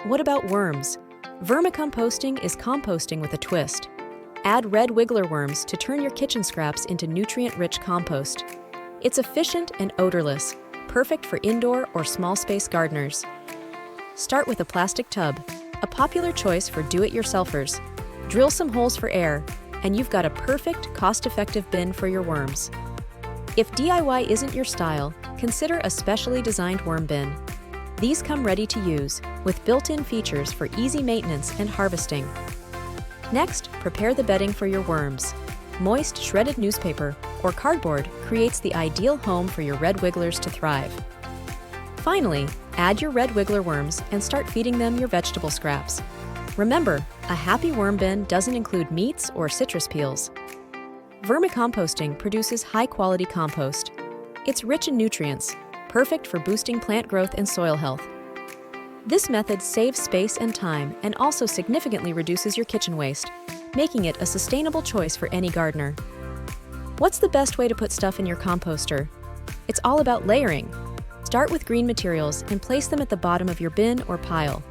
What about worms? Vermicomposting is composting with a twist. Add red wiggler worms to turn your kitchen scraps into nutrient-rich compost. It's efficient and odorless, perfect for indoor or small space gardeners. Start with a plastic tub, a popular choice for do-it-yourselfers. Drill some holes for air, and you've got a perfect, cost-effective bin for your worms. If DIY isn't your style, consider a specially designed worm bin. These come ready to use, with built-in features for easy maintenance and harvesting. Next, prepare the bedding for your worms. Moist, shredded newspaper or cardboard creates the ideal home for your red wigglers to thrive. Finally, add your red wiggler worms and start feeding them your vegetable scraps. Remember, a happy worm bin doesn't include meats or citrus peels. Vermicomposting produces high-quality compost. It's rich in nutrients, perfect for boosting plant growth and soil health. This method saves space and time and also significantly reduces your kitchen waste, making it a sustainable choice for any gardener. What's the best way to put stuff in your composter? It's all about layering. Start with green materials and place them at the bottom of your bin or pile.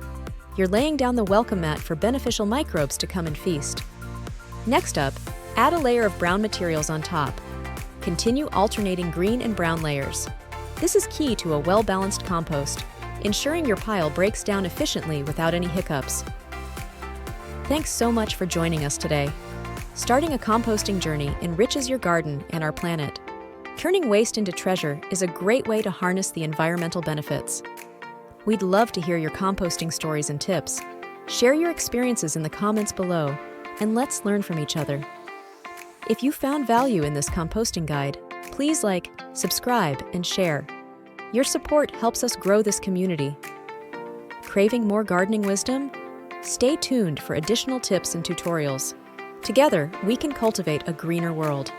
You're laying down the welcome mat for beneficial microbes to come and feast. Next up, add a layer of brown materials on top. Continue alternating green and brown layers. This is key to a well-balanced compost, ensuring your pile breaks down efficiently without any hiccups. Thanks so much for joining us today. Starting a composting journey enriches your garden and our planet. Turning waste into treasure is a great way to harness the environmental benefits. We'd love to hear your composting stories and tips. Share your experiences in the comments below, and let's learn from each other. If you found value in this composting guide, please like, subscribe, and share. Your support helps us grow this community. Craving more gardening wisdom? Stay tuned for additional tips and tutorials. Together, we can cultivate a greener world.